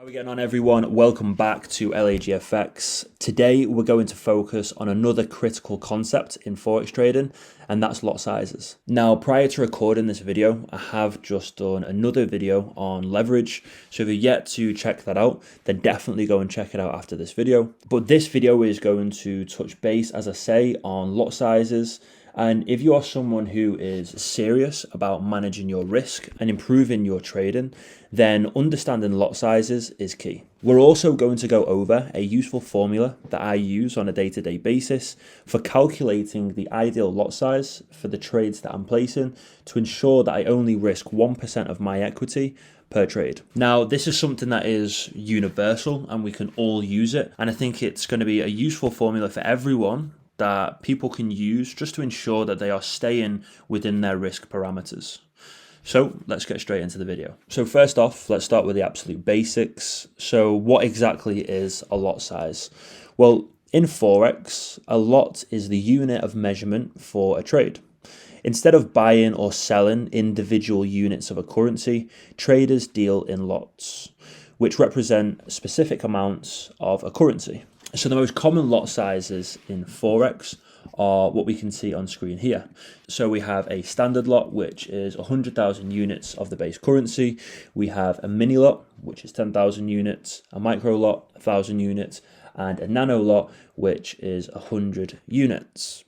How are we getting on, everyone? Welcome back to LAGFX. Today we're going to focus on another critical concept in Forex trading, and that's lot sizes. Now, prior to recording this video, I have just done another video on leverage. So if you're yet to check that out, then definitely go and check it out after this video. But this video is going to touch base, as I say, on lot sizes. And if you are someone who is serious about managing your risk and improving your trading, then understanding lot sizes is key. We're also going to go over a useful formula that I use on a day-to-day basis for calculating the ideal lot size for the trades that I'm placing to ensure that I only risk 1% of my equity per trade. Now, this is something that is universal and we can all use it. And I think it's going to be a useful formula for everyone that people can use just to ensure that they are staying within their risk parameters. So let's get straight into the video. So first off, let's start with the absolute basics. So what exactly is a lot size? Well, in Forex, a lot is the unit of measurement for a trade. Instead of buying or selling individual units of a currency, traders deal in lots, which represent specific amounts of a currency. So the most common lot sizes in Forex are what we can see on screen here. So we have a standard lot, which is 100,000 units of the base currency. We have a mini lot, which is 10,000 units, a micro lot, 1,000 units, and a nano lot, which is 100 units.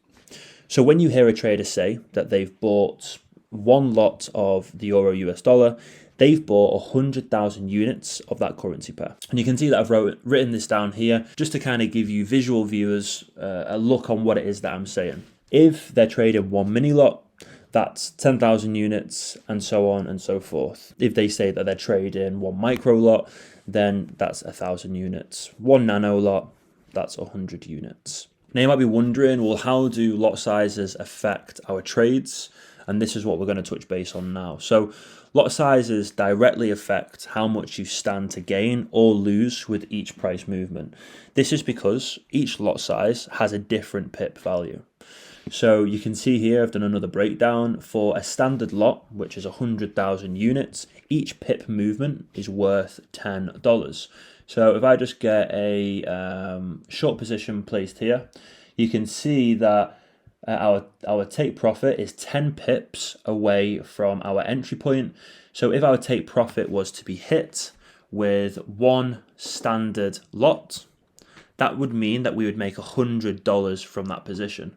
So when you hear a trader say that they've bought one lot of the euro US dollar, they've bought 100,000 units of that currency pair. And you can see that I've written this down here just to kind of give you visual viewers a look on what it is that I'm saying. If they're trading one mini lot, that's 10,000 units and so on and so forth. If they say that they're trading one micro lot, then that's 1,000 units. One nano lot, that's 100 units. Now you might be wondering, well, how do lot sizes affect our trades? And this is what we're going to touch base on now. So lot sizes directly affect how much you stand to gain or lose with each price movement. This is because each lot size has a different pip value. So you can see here, I've done another breakdown for a standard lot, which is 100,000 units. Each pip movement is worth $10. So if I just get a short position placed here, you can see that our take profit is 10 pips away from our entry point. So if our take profit was to be hit with one standard lot, that would mean that we would make $100 from that position.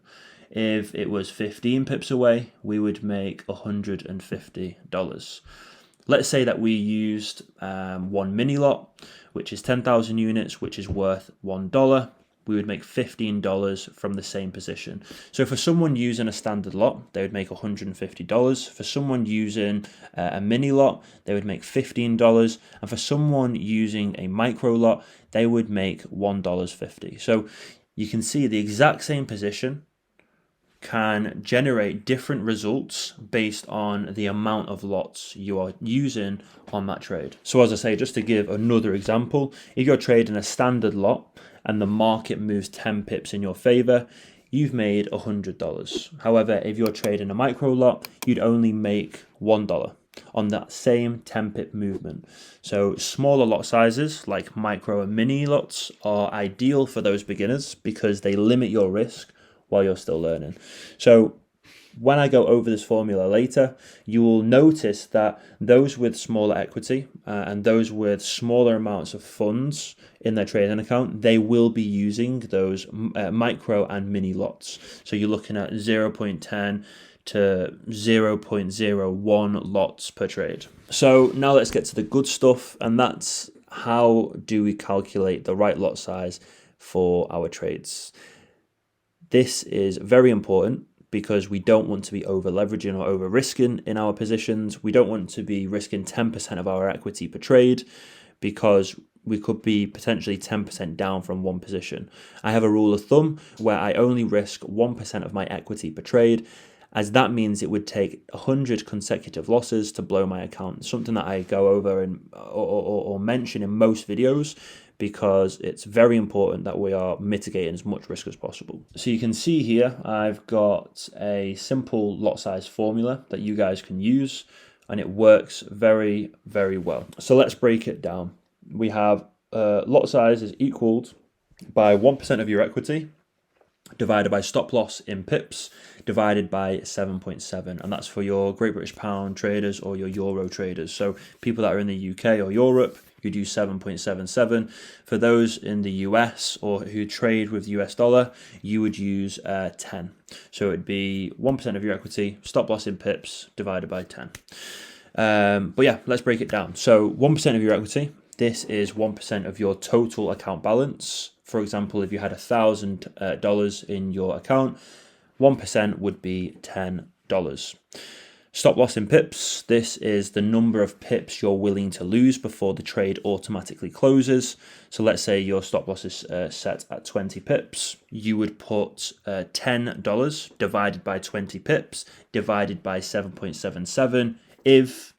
If it was 15 pips away, we would make $150. Let's say that we used one mini lot, which is 10,000 units, which is worth $1. We would make $15 from the same position. So for someone using a standard lot, they would make $150. For someone using a mini lot, they would make $15. And for someone using a micro lot, they would make $1.50. So you can see the exact same position can generate different results based on the amount of lots you are using on that trade. So as I say, just to give another example, if you're trading a standard lot and the market moves 10 pips in your favor, you've made $100. However, if you're trading a micro lot, you'd only make $1 on that same 10 pip movement. So smaller lot sizes like micro and mini lots are ideal for those beginners because they limit your risk while you're still learning. So when I go over this formula later, you will notice that those with smaller equity and those with smaller amounts of funds in their trading account, they will be using those micro and mini lots. So you're looking at 0.10 to 0.01 lots per trade. So now let's get to the good stuff, and that's how do we calculate the right lot size for our trades. This is very important because we don't want to be over leveraging or over risking in our positions. We don't want to be risking 10% of our equity per trade because we could be potentially 10% down from one position. I have a rule of thumb where I only risk 1% of my equity per trade, as that means it would take 100 consecutive losses to blow my account. Something that I go over or mention in most videos because it's very important that we are mitigating as much risk as possible. So you can see here, I've got a simple lot size formula that you guys can use, and it works very, very well. So let's break it down. we have lot size is equaled by 1% of your equity divided by stop loss in pips divided by 7.7, and that's for your Great British Pound traders or your Euro traders. So people that are in the UK or Europe, you'd use 7.77. For those in the US or who trade with US dollar, you would use 10. So it'd be 1% of your equity, stop loss in pips divided by 10. But yeah, let's break it down. So 1% of your equity, this is 1% of your total account balance. For example, if you had $1,000 in your account, 1% would be $10. Stop loss in pips, this is the number of pips you're willing to lose before the trade automatically closes. So let's say your stop loss is set at 20 pips. You would put $10 divided by 20 pips divided by 7.77 if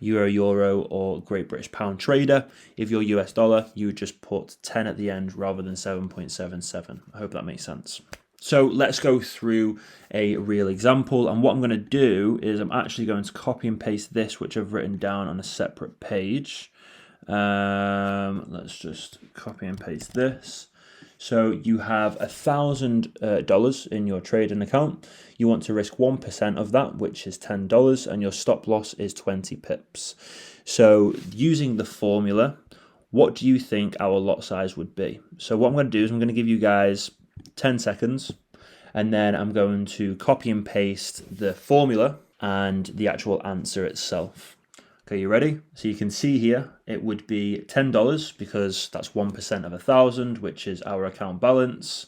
you're a Euro or Great British Pound trader. If you're US dollar, you would just put 10 at the end rather than 7.77. I hope that makes sense. So let's go through a real example. And what I'm going to do is I'm actually going to copy and paste this, which I've written down on a separate page. Let's just copy and paste this. So you have $1,000 in your trading account. You want to risk 1% of that, which is $10, and your stop loss is 20 pips. So using the formula, what do you think our lot size would be? So what I'm going to do is I'm going to give you guys 10 seconds, and then I'm going to copy and paste the formula and the actual answer itself. Okay, you ready? So you can see here, it would be $10 because that's 1% of 1,000, which is our account balance.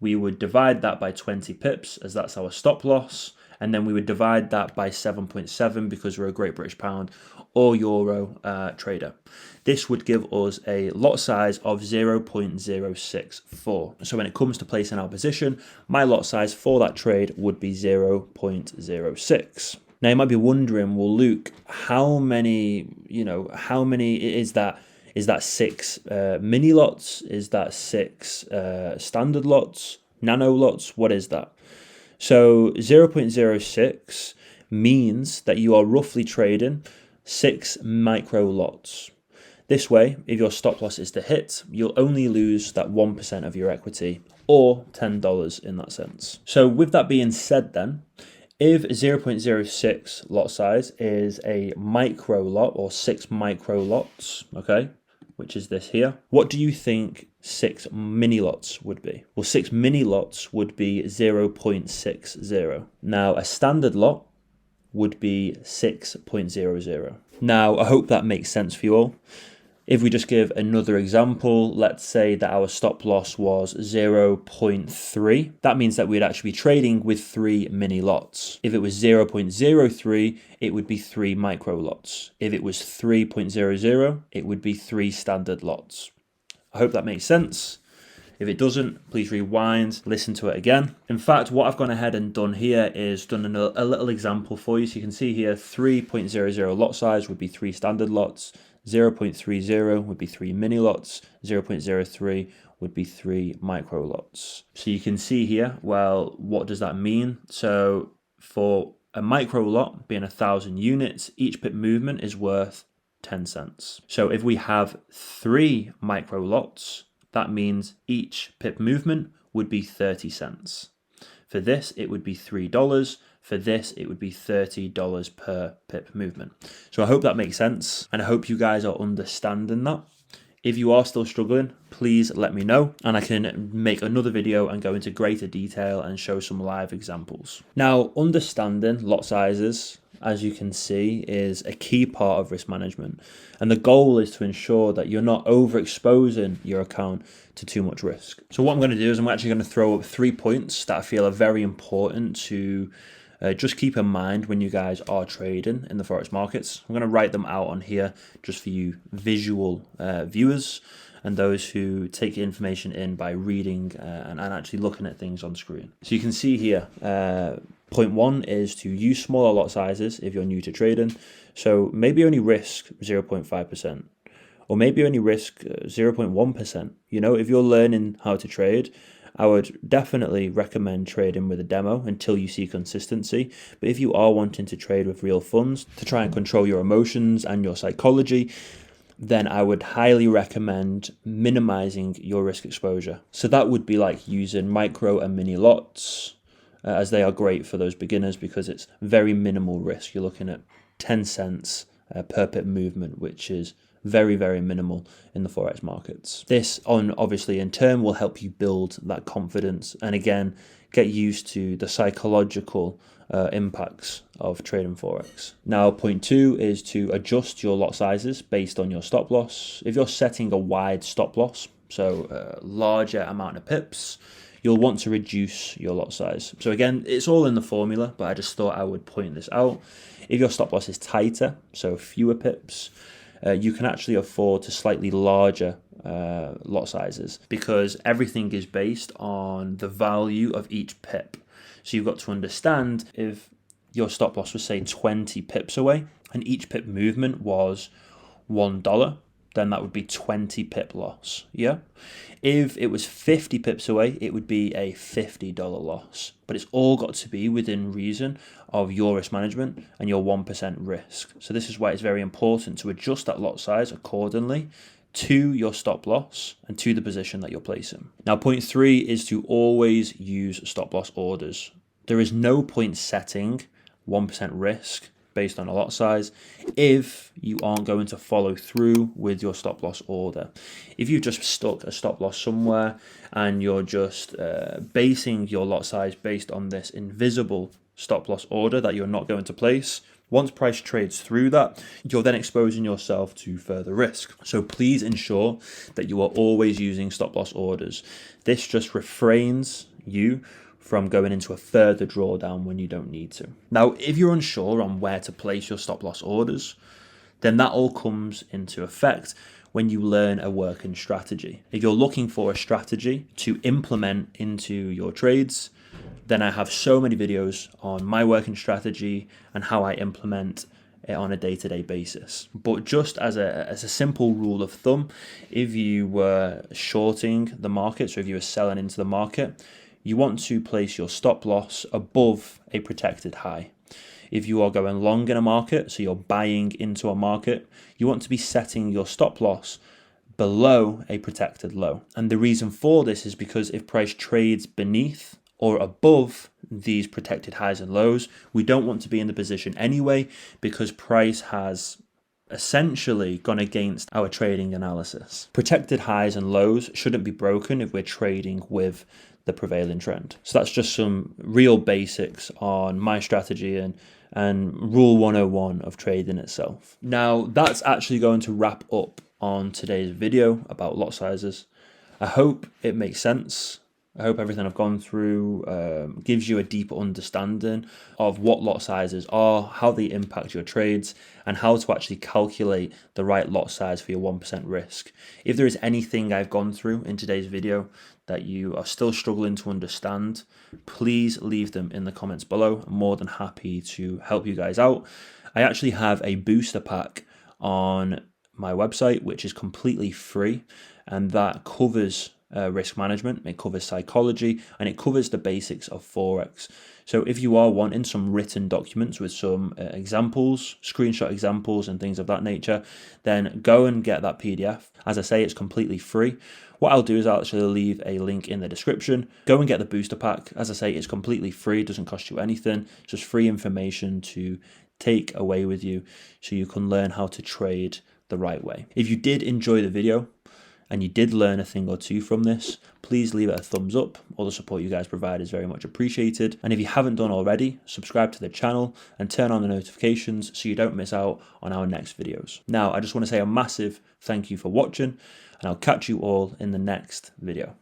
We would divide that by 20 pips as that's our stop loss. And then we would divide that by 7.7 because we're a Great British Pound or Euro trader. This would give us a lot size of 0.064. So when it comes to placing our position, my lot size for that trade would be 0.06. Now you might be wondering, well, Luke, how many is that? Is that 6 mini lots? Is that 6 standard lots? Nano lots? What is that? So 0.06 means that you are roughly trading 6 micro lots. This way, if your stop loss is to hit, you'll only lose that 1% of your equity, or $10 in that sense. So with that being said then, if 0.06 lot size is a micro lot or 6 micro lots, okay, which is this here, what do you think 6 mini lots would be? Well, 6 mini lots would be 0.60. Now, a standard lot would be 6.00. Now, I hope that makes sense for you all. If we just give another example, let's say that our stop loss was 0.3. That means that we'd actually be trading with 3 mini lots. If it was 0.03, it would be 3 micro lots. If it was 3.00, it would be 3 standard lots. I hope that makes sense. If it doesn't, please rewind, listen to it again. In fact, what I've gone ahead and done here is done a little example for you. So you can see here, 3.00 lot size would be 3 standard lots. 0.30 would be 3 mini lots, 0.03 would be 3 micro lots. So you can see here, well, what does that mean? So for a micro lot being 1,000 units, each pip movement is worth 10 cents. So if we have 3 micro lots, that means each pip movement would be 30 cents. For this, it would be $3. For this, it would be $30 per pip movement. So I hope that makes sense, and I hope you guys are understanding that. If you are still struggling, please let me know, and I can make another video and go into greater detail and show some live examples. Now, understanding lot sizes, as you can see, is a key part of risk management. And the goal is to ensure that you're not overexposing your account to too much risk. So what I'm going to do is I'm actually going to throw up 3 points that I feel are very important to just keep in mind when you guys are trading in the Forex markets. I'm going to write them out on here just for you visual viewers and those who take the information in by reading and actually looking at things on screen. So you can see here, point 1 is to use smaller lot sizes if you're new to trading. So maybe only risk 0.5%, or maybe only risk 0.1%. You know, if you're learning how to trade, I would definitely recommend trading with a demo until you see consistency. But if you are wanting to trade with real funds to try and control your emotions and your psychology, then I would highly recommend minimizing your risk exposure. So that would be like using micro and mini lots, as they are great for those beginners because it's very minimal risk. You're looking at 10 cents per pip movement, which is very, very minimal in the Forex markets. This obviously in turn will help you build that confidence and again, get used to the psychological impacts of trading Forex. Now, point 2 is to adjust your lot sizes based on your stop loss. If you're setting a wide stop loss, so a larger amount of pips, you'll want to reduce your lot size. So again, it's all in the formula, but I just thought I would point this out. If your stop loss is tighter, so fewer pips, you can actually afford to slightly larger lot sizes because everything is based on the value of each pip. So you've got to understand if your stop loss was say 20 pips away and each pip movement was $1, then that would be 20 pip loss. Yeah. If it was 50 pips away, it would be a $50 loss. But it's all got to be within reason of your risk management and your 1% risk. So this is why it's very important to adjust that lot size accordingly to your stop loss and to the position that you're placing. Now, point 3 is to always use stop loss orders. There is no point setting 1% risk based on a lot size if you aren't going to follow through with your stop loss order. If you've just stuck a stop loss somewhere and you're just basing your lot size based on this invisible stop loss order that you're not going to place, once price trades through that, you're then exposing yourself to further risk. So please ensure that you are always using stop loss orders. This just refrains you from going into a further drawdown when you don't need to. Now, if you're unsure on where to place your stop loss orders, then that all comes into effect when you learn a working strategy. If you're looking for a strategy to implement into your trades, then I have so many videos on my working strategy and how I implement it on a day-to-day basis. But just as a simple rule of thumb, if you were shorting the market, so if you were selling into the market, you want to place your stop loss above a protected high. If you are going long in a market, so you're buying into a market, you want to be setting your stop loss below a protected low. And the reason for this is because if price trades beneath or above these protected highs and lows, we don't want to be in the position anyway because price has essentially gone against our trading analysis. Protected highs and lows shouldn't be broken if we're trading with the prevailing trend. So that's just some real basics on my strategy and rule 101 of trading itself. Now, that's actually going to wrap up on today's video about lot sizes. I hope it makes sense. I hope everything I've gone through gives you a deeper understanding of what lot sizes are, how they impact your trades, and how to actually calculate the right lot size for your 1% risk. If there is anything I've gone through in today's video that you are still struggling to understand, please leave them in the comments below. I'm more than happy to help you guys out. I actually have a booster pack on my website, which is completely free, and that covers risk management, it covers psychology, and it covers the basics of Forex. So if you are wanting some written documents with some examples, screenshot examples and things of that nature, then go and get that PDF. As I say, it's completely free. What I'll do is I'll actually leave a link in the description. Go and get the booster pack. As I say, it's completely free, it doesn't cost you anything. It's just free information to take away with you so you can learn how to trade the right way. If you did enjoy the video, and you did learn a thing or two from this, please leave it a thumbs up. All the support you guys provide is very much appreciated. And if you haven't done already, subscribe to the channel and turn on the notifications so you don't miss out on our next videos. Now, I just want to say a massive thank you for watching, and I'll catch you all in the next video.